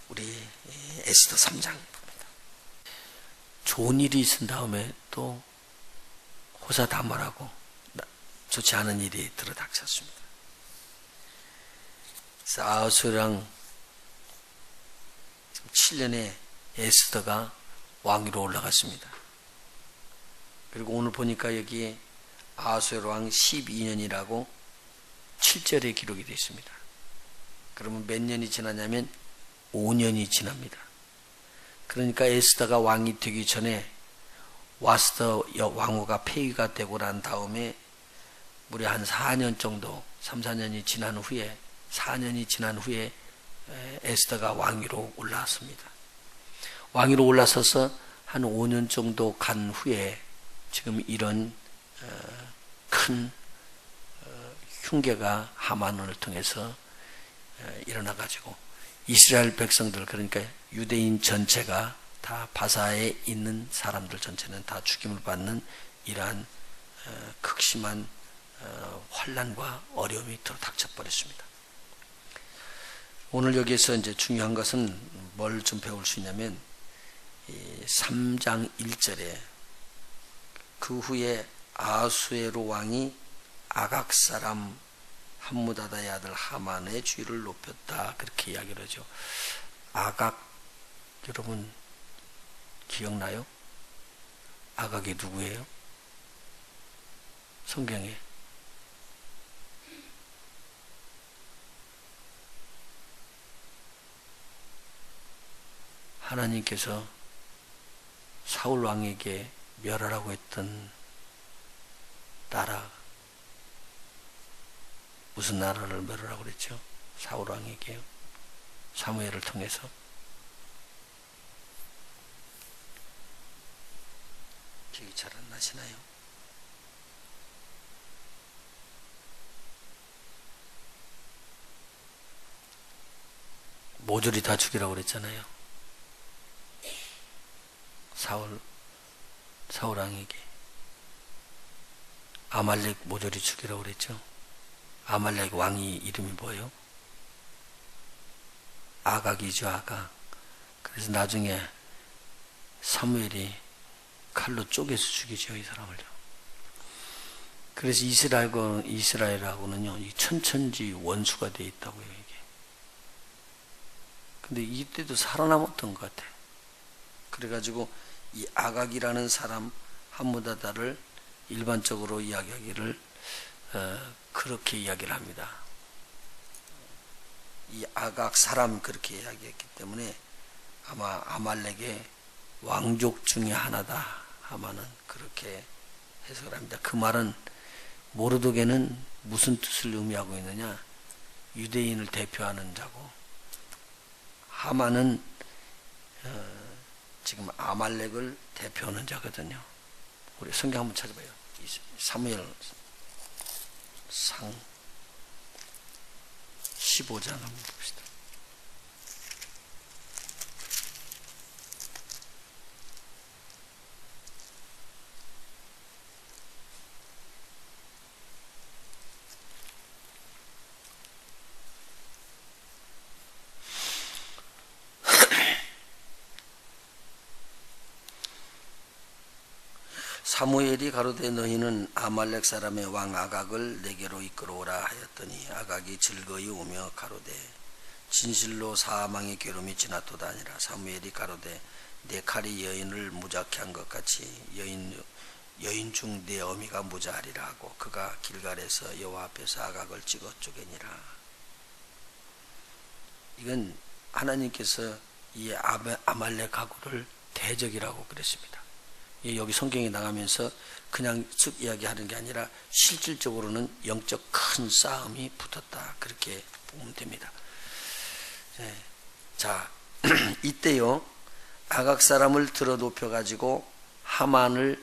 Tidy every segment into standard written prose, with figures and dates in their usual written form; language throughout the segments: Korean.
우리 에스더 3장 봅니다. 좋은 일이 있은 다음에 또 호사다말하고 좋지 않은 일이 들어닥쳤습니다. 그래서 아하수에랑 7년에 에스더가 왕위로 올라갔습니다. 그리고 오늘 보니까 여기에 아하수에로 왕 12년이라고 7절에 기록이 되어 있습니다. 그러면 몇 년이 지났냐면 5년이 지납니다. 그러니까 에스더가 왕이 되기 전에 와스더 왕후가 폐위가 되고 난 다음에 무려 한 4년 정도, 3, 4년이 지난 후에 4년이 지난 후에 에스더가 왕위로 올라왔습니다. 왕위로 올라서서 한 5년 정도 간 후에 지금 이런 큰 흉계가 하만을 통해서 일어나가지고 이스라엘 백성들, 그러니까 유대인 전체가 다 바사에 있는 사람들 전체는 다 죽임을 받는 이러한 극심한 환난과 어려움이 들어닥쳐 버렸습니다. 오늘 여기에서 이제 중요한 것은 뭘 좀 배울 수 있냐면 3장 1절에 그 후에 아하수에로 왕이 아각 사람 함무다다의 아들 하만의 주의를 높였다, 그렇게 이야기를 하죠. 아각, 여러분 기억나요? 아각이 누구예요? 성경에 하나님께서 사울 왕에게 멸하라고 했던 나라, 무슨 나라를 멸하라고 그랬죠? 사울 왕에게요. 사무엘을 통해서. 기억이 잘 안 나시나요? 모조리 다 죽이라고 그랬잖아요. 사울 왕에게 아말렉 모조리 죽이라고 그랬죠. 아말렉 왕이 이름이 뭐예요? 아각이죠, 아각. 그래서 나중에 사무엘이 칼로 쪼개서 죽이죠, 이 사람을요. 그래서 이스라엘하고는요, 이 천천지 원수가 되어 있다고요, 이게. 근데 이때도 살아남았던 것 같아요. 그래가지고 이 아각이라는 사람 함무다다를 일반적으로 이야기하기를 그렇게 이야기를 합니다. 이 아각 사람 그렇게 이야기했기 때문에 아마 아말렉의 왕족 중에 하나다, 아마는 그렇게 해석을 합니다. 그 말은 모르드게는 무슨 뜻을 의미하고 있느냐? 유대인을 대표하는 자고, 하만은 지금 아말렉을 대표하는 자거든요. 우리 성경 한번 찾아봐요. 사무엘 상 15장 한번 봅시다. 사무엘이 가로되 너희는 아말렉 사람의 왕 아각을 내게로 이끌어오라 하였더니 아각이 즐거이 오며 가로되 진실로 사망의 괴로움이 지나도다 아니라. 사무엘이 가로되 내 칼이 여인을 무작게 한 것 같이 여인 중 내 어미가 무자하리라 하고 그가 길갈에서 여호와 앞에서 아각을 찍어 쪼개니라. 이건 하나님께서 이 아말렉하고를 대적이라고 그랬습니다. 여기 성경에 나가면서 그냥 쓱 이야기하는 게 아니라 실질적으로는 영적 큰 싸움이 붙었다, 그렇게 보면 됩니다. 자, 이때요 아각 사람을 들어 높여 가지고 하만을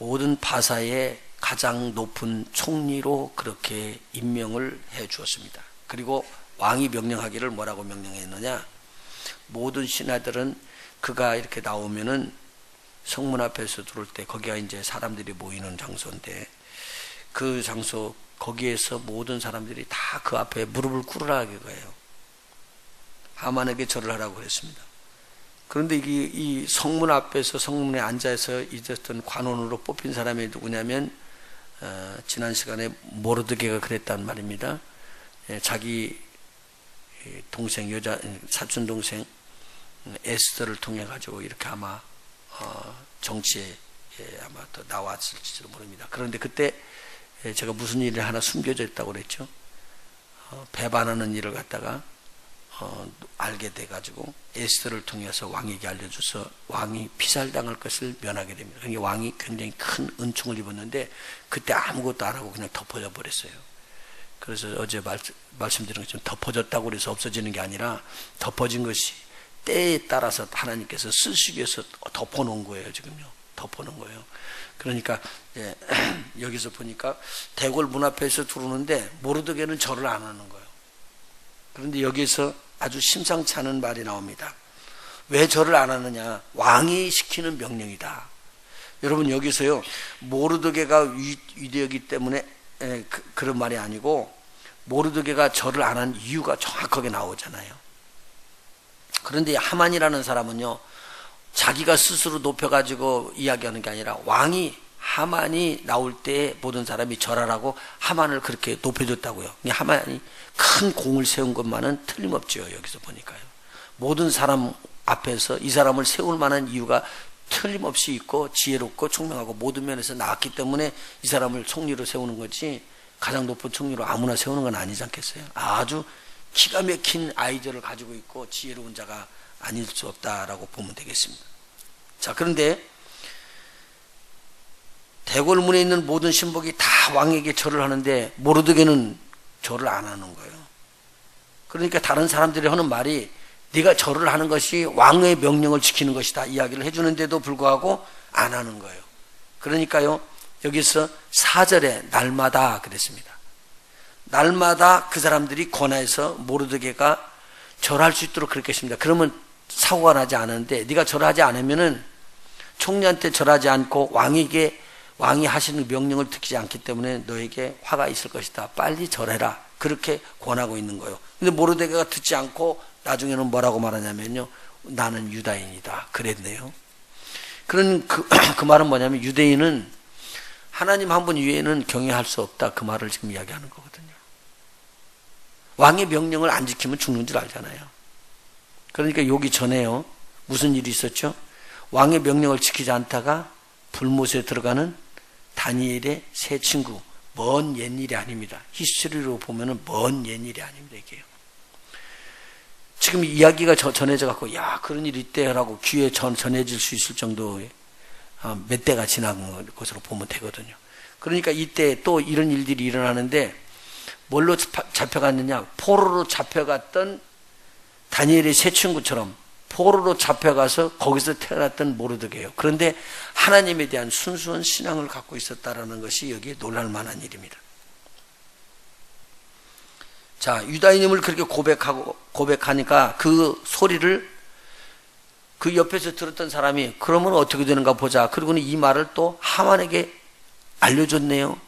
모든 바사의 가장 높은 총리로 그렇게 임명을 해 주었습니다. 그리고 왕이 명령하기를 뭐라고 명령했느냐? 모든 신하들은 그가 이렇게 나오면은 성문 앞에서 들어올 때, 거기가 이제 사람들이 모이는 장소인데, 그 장소 거기에서 모든 사람들이 다 그 앞에 무릎을 꿇으라 그거예요. 하만에게 절을 하라고 그랬습니다. 그런데 이 성문 앞에서 성문에 앉아서 있었던 관원으로 뽑힌 사람이 누구냐면 지난 시간에 모르드게가 그랬단 말입니다. 자기 동생 여자 사촌 동생 에스더를 통해 가지고 이렇게 아마 정치에 아마 더 나왔을지도 모릅니다. 그런데 그때 제가 무슨 일이 하나 숨겨져 있다고 그랬죠. 배반하는 일을 갖다가 알게 돼가지고 에스더를 통해서 왕에게 알려줘서 왕이 피살당할 것을 면하게 됩니다. 그러니까 왕이 굉장히 큰 은총을 입었는데 그때 아무것도 안 하고 그냥 덮어져 버렸어요. 그래서 어제 말씀드린 것처럼 덮어졌다고 그래서 없어지는 게 아니라 덮어진 것이 때에 따라서 하나님께서 쓰시기 위해서 덮어놓은 거예요. 지금요. 덮어놓은 거예요. 그러니까 여기서 보니까 대궐 문 앞에서 들어오는데 모르드게는 절을 안 하는 거예요. 그런데 여기서 아주 심상치 않은 말이 나옵니다. 왜 절을 안 하느냐? 왕이 시키는 명령이다. 여러분 여기서요 모르드게가 위대하기 때문에 그런 말이 아니고 모르드게가 절을 안 한 이유가 정확하게 나오잖아요. 그런데 하만이라는 사람은요 자기가 스스로 높여가지고 이야기하는 게 아니라 왕이 하만이 나올 때 모든 사람이 절하라고 하만을 그렇게 높여줬다고요. 하만이 큰 공을 세운 것만은 틀림없죠. 여기서 보니까요. 모든 사람 앞에서 이 사람을 세울 만한 이유가 틀림없이 있고 지혜롭고 총명하고 모든 면에서 나왔기 때문에 이 사람을 총리로 세우는 거지 가장 높은 총리로 아무나 세우는 건 아니지 않겠어요? 아주 기가 막힌 아이디어를 가지고 있고 지혜로운 자가 아닐 수 없다라고 보면 되겠습니다. 자, 그런데 대궐문에 있는 모든 신복이 다 왕에게 절을 하는데 모르드게는 절을 안 하는 거예요. 그러니까 다른 사람들이 하는 말이 네가 절을 하는 것이 왕의 명령을 지키는 것이다 이야기를 해주는데도 불구하고 안 하는 거예요. 그러니까요 여기서 4절에 날마다 그랬습니다. 날마다 그 사람들이 권하여서 모르드게가 절할 수 있도록 그렇게 했습니다. 그러면 사고가 나지 않은데 네가 절하지 않으면은 총리한테 절하지 않고 왕이 하시는 명령을 듣지 않기 때문에 너에게 화가 있을 것이다. 빨리 절해라. 그렇게 권하고 있는 거예요. 근데 모르드게가 듣지 않고 나중에는 뭐라고 말하냐면요. 나는 유다인이다. 그랬네요. 그런 그 말은 뭐냐면 유대인은 하나님 한 분 이외에는 경외할 수 없다. 그 말을 지금 이야기하는 거거든요. 왕의 명령을 안 지키면 죽는 줄 알잖아요. 그러니까 여기 전에요. 무슨 일이 있었죠? 왕의 명령을 지키지 않다가 불못에 들어가는 다니엘의 세 친구. 먼 옛일이 아닙니다. 히스토리로 보면은 먼 옛일이 아닙니다. 이게요. 지금 이야기가 전해져 갖고 야 그런 일이 있대라고 귀에 전해질 수 있을 정도의 몇 대가 지난 것으로 보면 되거든요. 그러니까 이때 또 이런 일들이 일어나는데 뭘로 잡혀갔느냐? 포로로 잡혀갔던 다니엘의 세 친구처럼 포로로 잡혀가서 거기서 태어났던 모르드게예요. 그런데 하나님에 대한 순수한 신앙을 갖고 있었다라는 것이 여기에 놀랄 만한 일입니다. 자, 유다인임을 그렇게 고백하니까 그 소리를 그 옆에서 들었던 사람이 그러면 어떻게 되는가 보자. 그리고는 이 말을 또 하만에게 알려줬네요.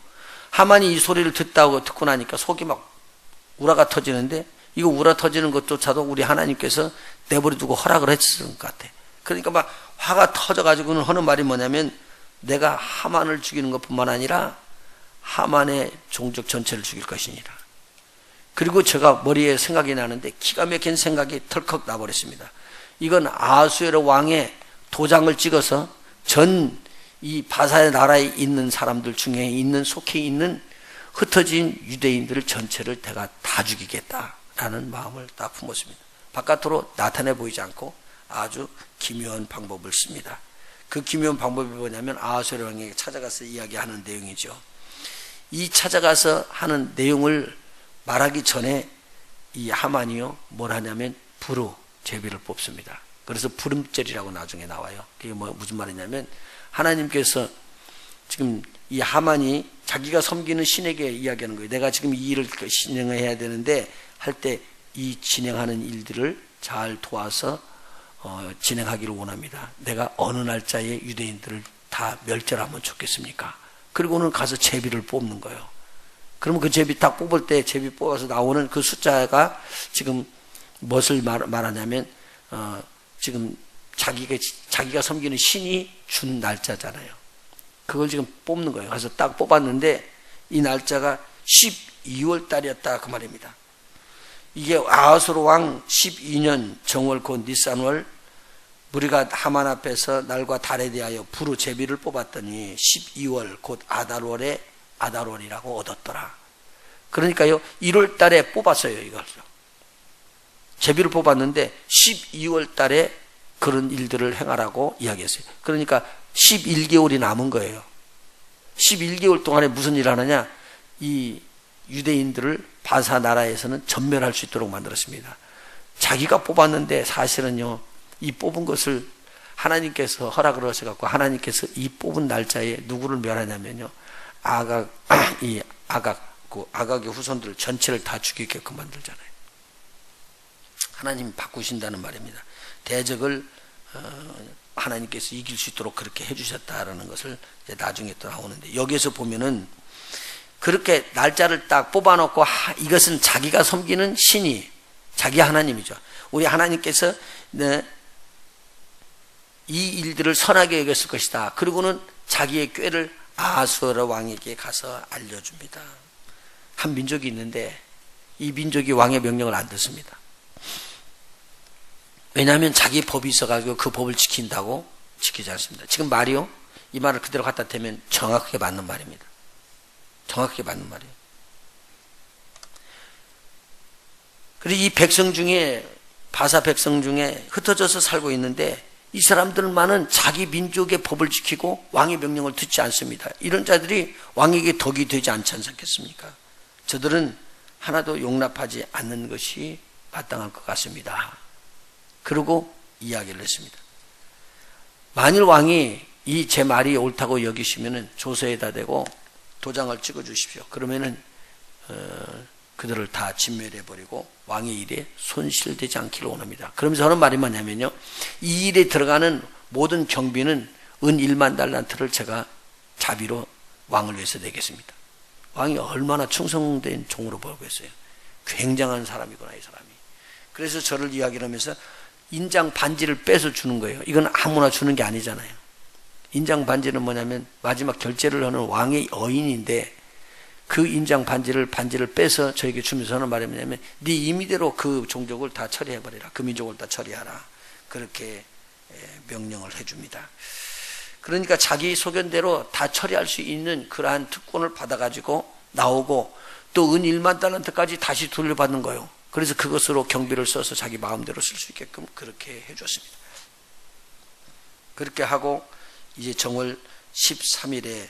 하만이 이 소리를 듣고 나니까 속이 막 우라가 터지는데 이거 우라 터지는 것조차도 우리 하나님께서 내버려두고 허락을 했을 것 같아. 그러니까 막 화가 터져가지고는 하는 말이 뭐냐면 내가 하만을 죽이는 것뿐만 아니라 하만의 종족 전체를 죽일 것이니라. 그리고 제가 머리에 생각이 나는데 기가 막힌 생각이 털컥 나버렸습니다. 이건 아하수에로 왕의 도장을 찍어서 전 이 바사의 나라에 있는 사람들 중에 속해 있는 흩어진 유대인들을 전체를 내가 다 죽이겠다라는 마음을 딱 품었습니다. 바깥으로 나타내 보이지 않고 아주 기묘한 방법을 씁니다. 그 기묘한 방법이 뭐냐면 아하수에로 왕에게 찾아가서 이야기하는 내용이죠. 이 찾아가서 하는 내용을 말하기 전에 이 하만이요 뭘 하냐면 불로 제비를 뽑습니다. 그래서 부름절이라고 나중에 나와요. 그게 무슨 말이냐면 하나님께서 지금 이 하만이 자기가 섬기는 신에게 이야기하는 거예요. 내가 지금 이 일을 진행해야 되는데 할 때 이 진행하는 일들을 잘 도와서 진행하기를 원합니다. 내가 어느 날짜에 유대인들을 다 멸절하면 좋겠습니까? 그리고는 가서 제비를 뽑는 거예요. 그러면 그 제비 딱 뽑을 때 제비 뽑아서 나오는 그 숫자가 지금 무엇을 말하냐면 지금 자기가 섬기는 신이 준 날짜잖아요. 그걸 지금 뽑는 거예요. 그래서 딱 뽑았는데 이 날짜가 12월 달이었다 그 말입니다. 이게 아하수르 왕 12년 정월 곧 니산월 우리가 하만 앞에서 날과 달에 대하여 부르 제비를 뽑았더니 12월 곧 아달월에 아달월이라고 얻었더라. 그러니까요 1월 달에 뽑았어요. 이걸 제비를 뽑았는데 12월 달에 그런 일들을 행하라고 이야기했어요. 그러니까 11개월이 남은 거예요. 11개월 동안에 무슨 일을 하느냐, 이 유대인들을 바사 나라에서는 전멸할 수 있도록 만들었습니다. 자기가 뽑았는데 사실은요 이 뽑은 것을 하나님께서 허락을 하셔갖고 하나님께서 이 뽑은 날짜에 누구를 멸하냐면요 아각의 후손들 전체를 다 죽이게끔 만들잖아요. 하나님이 바꾸신다는 말입니다. 대적을 하나님께서 이길 수 있도록 그렇게 해주셨다라는 것을 이제 나중에 또 나오는데, 여기에서 보면은 그렇게 날짜를 딱 뽑아놓고 이것은 자기가 섬기는 신이 자기 하나님이죠. 우리 하나님께서 이 일들을 선하게 여겼을 것이다. 그리고는 자기의 꾀를 아하수르 왕에게 가서 알려줍니다. 한 민족이 있는데 이 민족이 왕의 명령을 안 듣습니다. 왜냐하면 자기 법이 있어가지고 그 법을 지킨다고 지키지 않습니다. 지금 말이요, 이 말을 그대로 갖다 대면 정확하게 맞는 말입니다. 정확하게 맞는 말이에요. 그리고 이 백성 중에, 바사 백성 중에 흩어져서 살고 있는데 이 사람들만은 자기 민족의 법을 지키고 왕의 명령을 듣지 않습니다. 이런 자들이 왕에게 덕이 되지 않지 않겠습니까? 저들은 하나도 용납하지 않는 것이 마땅할 것 같습니다. 그리고 이야기를 했습니다. 만일 왕이 이 제 말이 옳다고 여기시면은 조서에다 대고 도장을 찍어 주십시오. 그러면은 그들을 다 진멸해버리고 왕의 일에 손실되지 않기를 원합니다. 그러면서 하는 말이 뭐냐면요, 이 일에 들어가는 모든 경비는 은 1만 달란트를 제가 자비로 왕을 위해서 내겠습니다. 왕이 얼마나 충성된 종으로 보겠어요. 굉장한 사람이구나 이 사람이. 그래서 저를 이야기를 하면서 인장 반지를 빼서 주는 거예요. 이건 아무나 주는 게 아니잖아요. 인장 반지는 뭐냐면 마지막 결제를 하는 왕의 어인인데, 그 인장 반지를 빼서 저에게 주면서 하는 말이 뭐냐면, 네 임의대로 그 종족을 다 처리해버리라. 그 민족을 다 처리하라. 그렇게 명령을 해줍니다. 그러니까 자기 소견대로 다 처리할 수 있는 그러한 특권을 받아가지고 나오고, 또 은 1만 달란트까지 다시 돌려받는 거예요. 그래서 그것으로 경비를 써서 자기 마음대로 쓸 수 있게끔 그렇게 해줬습니다. 그렇게 하고 이제 정월 13일에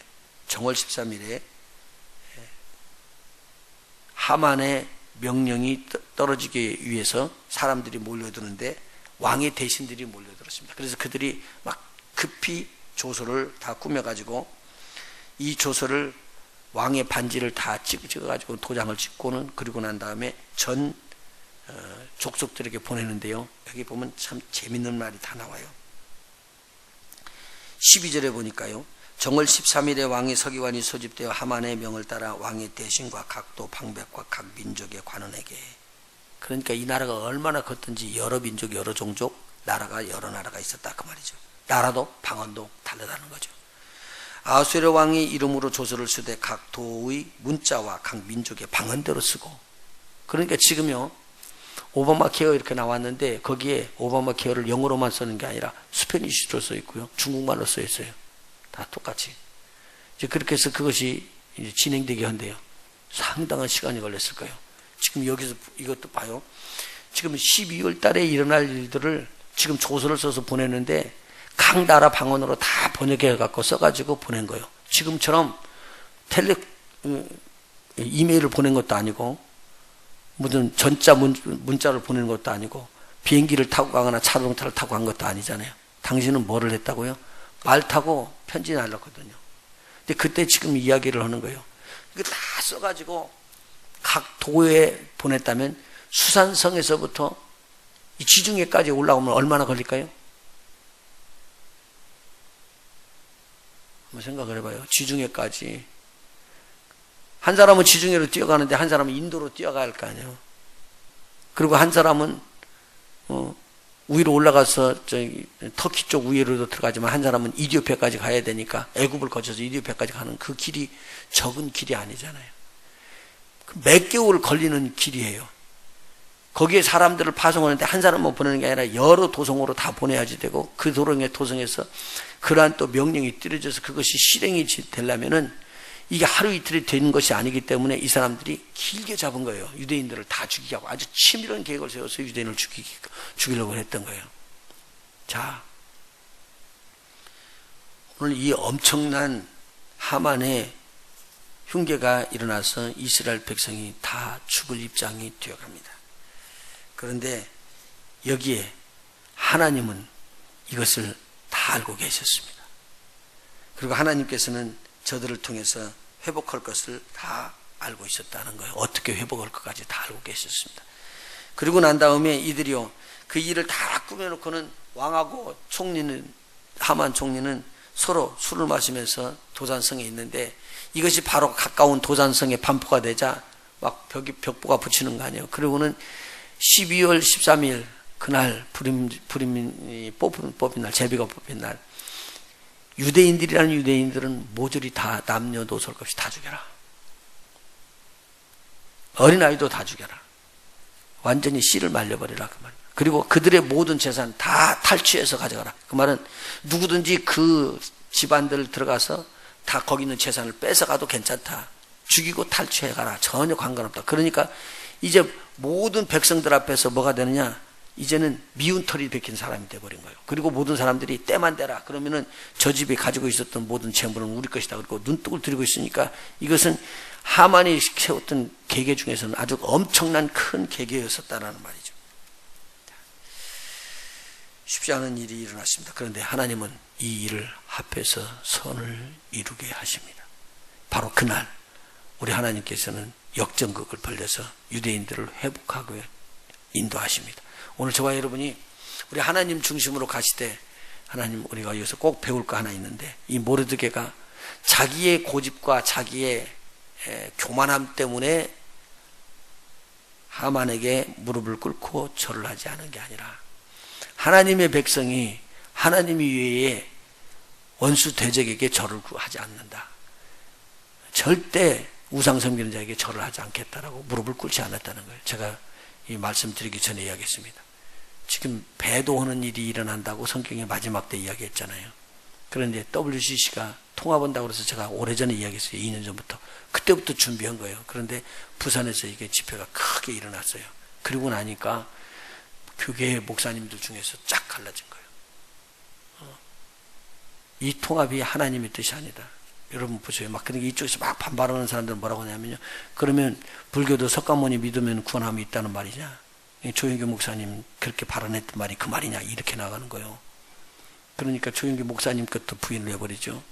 하만의 명령이 떨어지기 위해서 사람들이 몰려드는데 왕의 대신들이 몰려들었습니다. 그래서 그들이 막 급히 조서를 다 꾸며가지고 이 조서를 왕의 반지를 다 찍어가지고 도장을 찍고는, 그리고 난 다음에 전 족속들에게 보내는데요, 여기 보면 참 재밌는 말이 다 나와요. 12절에 보니까요, 정월 13일에 왕의 서기관이 소집되어 하만의 명을 따라 왕의 대신과 각도 방백과 각 민족의 관원에게, 그러니까 이 나라가 얼마나 컸든지 여러 민족 여러 종족 여러 나라가 있었다 그 말이죠. 나라도 방언도 다르다는 거죠. 아하수에로 왕이 이름으로 조서를 쓰되 각 도의 문자와 각 민족의 방언대로 쓰고, 그러니까 지금요 오바마 케어 이렇게 나왔는데 거기에 오바마 케어를 영어로만 쓰는 게 아니라 스페니쉬로 써 있고요, 중국말로 써 있어요. 다 똑같이. 이제 그렇게 해서 그것이 이제 진행되게 한대요. 상당한 시간이 걸렸을 거예요. 지금 여기서 이것도 봐요. 지금 12월 달에 일어날 일들을 지금 조서를 써서 보내는데 각 나라 방언으로 다 번역해 갖고 써가지고 보낸 거예요. 지금처럼 이메일을 보낸 것도 아니고 무슨 전자 문자를 보내는 것도 아니고 비행기를 타고 가거나 자동차를 타고 간 것도 아니잖아요. 당신은 뭐를 했다고요? 말 타고 편지 날렸거든요. 근데 그때 지금 이야기를 하는 거예요. 이거 다 써가지고 각 도에 보냈다면 수산성에서부터 이 지중해까지 올라오면 얼마나 걸릴까요? 한번 생각을 해봐요. 지중해까지. 한 사람은 지중해로 뛰어가는데 한 사람은 인도로 뛰어가야 할 거 아니에요. 그리고 한 사람은 위로 올라가서 저기 터키 쪽 위로도 들어가지만 한 사람은 이디오피아까지 가야 되니까 애굽을 거쳐서 이디오피아까지 가는 그 길이 적은 길이 아니잖아요. 몇 개월 걸리는 길이에요. 거기에 사람들을 파송하는데 한 사람만 보내는 게 아니라 여러 도성으로 다 보내야지 되고 그 도성에서 그러한 또 명령이 떨어져서 그것이 실행이 되려면은 이게 하루 이틀이 되는 것이 아니기 때문에 이 사람들이 길게 잡은 거예요. 유대인들을 다 죽이게 하고 아주 치밀한 계획을 세워서 유대인을 죽이려고 했던 거예요. 자, 오늘 이 엄청난 하만의 흉계가 일어나서 이스라엘 백성이 다 죽을 입장이 되어갑니다. 그런데 여기에 하나님은 이것을 다 알고 계셨습니다. 그리고 하나님께서는 저들을 통해서 회복할 것을 다 알고 있었다는 거예요. 어떻게 회복할 것까지 다 알고 계셨습니다. 그리고 난 다음에 이들이요, 그 일을 다 꾸며놓고는 왕하고 총리는, 하만 총리는 서로 술을 마시면서 도산성에 있는데 이것이 바로 가까운 도산성에 반포가 되자 막 벽보가 붙이는 거 아니에요. 그리고는 12월 13일 그날 불임이 뽑힌 날, 제비가 뽑힌 날, 유대인들이라는 유대인들은 모조리 다 남녀노소 없이 다 죽여라. 어린아이도 다 죽여라. 완전히 씨를 말려버리라 그 말. 그리고 그들의 모든 재산 다 탈취해서 가져가라. 그 말은 누구든지 그 집안들 들어가서 다 거기 있는 재산을 뺏어가도 괜찮다. 죽이고 탈취해가라. 전혀 관계없다. 그러니까 이제 모든 백성들 앞에서 뭐가 되느냐? 이제는 미운 털이 박힌 사람이 돼버린 거예요. 그리고 모든 사람들이 때만 대라. 그러면은 저 집에 가지고 있었던 모든 재물은 우리 것이다. 그리고 눈독을 들이고 있으니까 이것은 하만이 세웠던 계계 중에서는 아주 엄청난 큰 계계였었다라는 말이죠. 쉽지 않은 일이 일어났습니다. 그런데 하나님은 이 일을 합해서 선을 이루게 하십니다. 바로 그날 우리 하나님께서는 역전극을 벌려서 유대인들을 회복하고 인도하십니다. 오늘 저와 여러분이 우리 하나님 중심으로 가실 때 하나님 우리가 여기서 꼭 배울 거 하나 있는데 이 모르드게가 자기의 고집과 자기의 교만함 때문에 하만에게 무릎을 꿇고 절을 하지 않은 게 아니라 하나님의 백성이 하나님 외에 원수 대적에게 절을 구하지 않는다. 절대 우상 섬기는 자에게 절을 하지 않겠다라고 무릎을 꿇지 않았다는 거예요. 제가 이 말씀 드리기 전에 이야기했습니다. 지금 배도하는 일이 일어난다고 성경의 마지막 때 이야기했잖아요. 그런데 WCC가 통합한다고 해서 제가 오래전에 이야기했어요. 2년 전부터. 그때부터 준비한 거예요. 그런데 부산에서 이게 집회가 크게 일어났어요. 그리고 나니까 교계 목사님들 중에서 쫙 갈라진 거예요. 이 통합이 하나님의 뜻이 아니다. 여러분 보세요. 막 그러니까 이쪽에서 막 반발하는 사람들은 뭐라고 하냐면요. 그러면 불교도 석가모니 믿으면 구원함이 있다는 말이냐? 조영규 목사님 그렇게 발언했던 말이 그 말이냐? 이렇게 나가는 거예요. 그러니까 조영규 목사님 것도 부인을 해버리죠.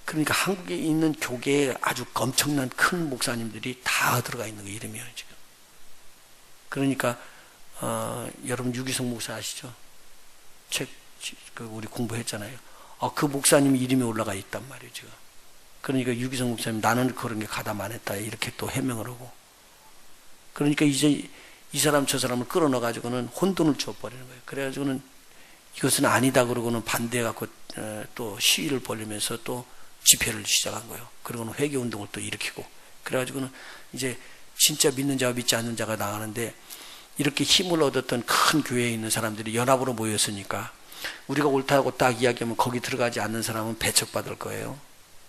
그러니까 한국에 있는 교계에 아주 엄청난 큰 목사님들이 다 들어가 있는 거 이름이에요 지금. 그러니까 여러분 유기성 목사 아시죠? 책 우리 공부했잖아요. 그 목사님 이름이 올라가 있단 말이에요 지금. 그러니까 유기성 목사님 나는 그런 게 가담 안 했다 이렇게 또 해명을 하고. 그러니까 이제 이 사람 저 사람을 끌어넣어 가지고는 혼돈을 줘버리는 거예요. 그래가지고는 이것은 아니다 그러고는 반대해갖고 또 시위를 벌리면서 또 집회를 시작한 거예요. 그리고는 회개운동을 또 일으키고. 그래가지고는 이제 진짜 믿는 자와 믿지 않는 자가 나가는데 이렇게 힘을 얻었던 큰 교회에 있는 사람들이 연합으로 모였으니까 우리가 옳다고 딱 이야기하면 거기 들어가지 않는 사람은 배척받을 거예요.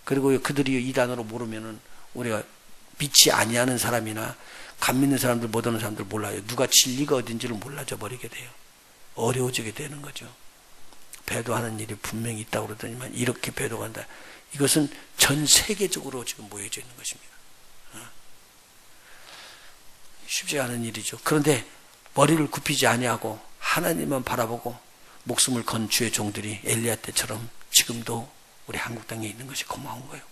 그리고 그들이 이단으로 모르면은 우리가 믿지 아니하는 사람이나 감 믿는 사람들 못 오는 사람들 몰라요. 누가 진리가 어딘지를 몰라져 버리게 돼요. 어려워지게 되는 거죠. 배도하는 일이 분명히 있다고 그러더니만 이렇게 배도가 한다. 이것은 전 세계적으로 지금 모여져 있는 것입니다. 쉽지 않은 일이죠. 그런데 머리를 굽히지 아니하고 하나님만 바라보고 목숨을 건 주의 종들이 엘리야 때처럼 지금도 우리 한국 땅에 있는 것이 고마운 거예요.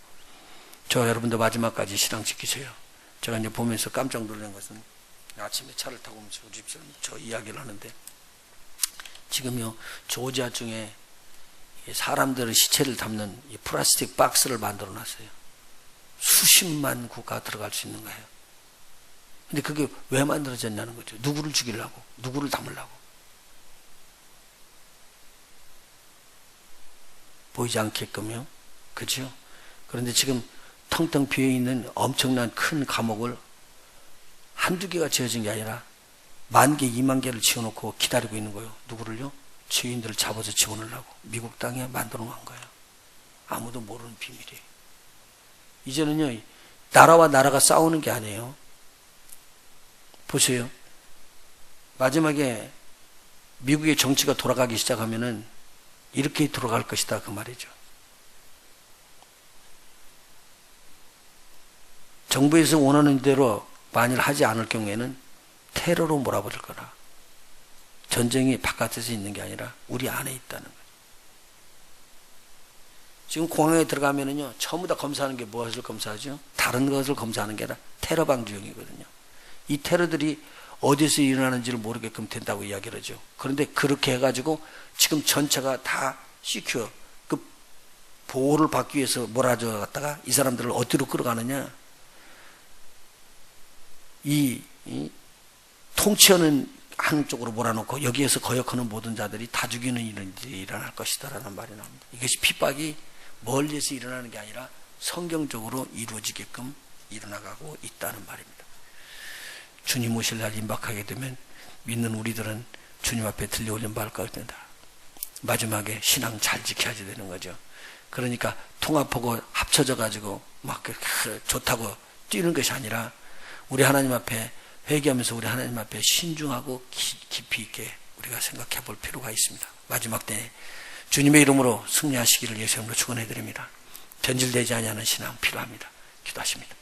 저 여러분도 마지막까지 신앙 지키세요. 제가 이제 보면서 깜짝 놀란 것은 아침에 차를 타고 오면서 우리 집사람 저 이야기를 하는데 지금요 조지아 중에 사람들의 시체를 담는 이 플라스틱 박스를 만들어 놨어요. 수십만 구가 들어갈 수 있는 거예요. 근데 그게 왜 만들어졌냐는 거죠. 누구를 죽이려고, 누구를 담으려고. 보이지 않게끔요. 그죠? 그런데 지금 텅텅 비어있는 엄청난 큰 감옥을 한두 개가 지어진 게 아니라 10,000개, 20,000개를 지어놓고 기다리고 있는 거예요. 누구를요? 죄인들을 잡아서 집어넣으려고 미국 땅에 만들어 놓은 거예요. 아무도 모르는 비밀이에요. 이제는요, 나라와 나라가 싸우는 게 아니에요. 보세요. 마지막에 미국의 정치가 돌아가기 시작하면은 이렇게 돌아갈 것이다, 그 말이죠. 정부에서 원하는 대로 만일 하지 않을 경우에는 테러로 몰아버릴 거라. 전쟁이 바깥에서 있는 게 아니라 우리 안에 있다는 거죠. 지금 공항에 들어가면은요, 전부 다 검사하는 게 무엇을 검사하죠? 다른 것을 검사하는 게 아니라 테러 방지용이거든요. 이 테러들이 어디서 일어나는지를 모르게끔 된다고 이야기를 하죠. 그런데 그렇게 해가지고 지금 전체가 다 시큐어, 그 보호를 받기 위해서 몰아줘 갔다가 이 사람들을 어디로 끌어가느냐? 이 통치하는 한쪽으로 몰아놓고 여기에서 거역하는 모든 자들이 다 죽이는 일이 일어날 것이다라는 말이 나옵니다. 이것이 핍박이 멀리서 일어나는 게 아니라 성경적으로 이루어지게끔 일어나가고 있다는 말입니다. 주님 오실 날 임박하게 되면 믿는 우리들은 주님 앞에 들려올린 바를 겁니다. 마지막에 신앙 잘 지켜야 되는 거죠. 그러니까 통합하고 합쳐져 가지고 막 좋다고 뛰는 것이 아니라 우리 하나님 앞에 회개하면서 우리 하나님 앞에 신중하고 깊이 있게 우리가 생각해 볼 필요가 있습니다. 마지막 때에 주님의 이름으로 승리하시기를 예수 이름으로 축원해 드립니다. 변질되지 아니하는 신앙 필요합니다. 기도하십니다.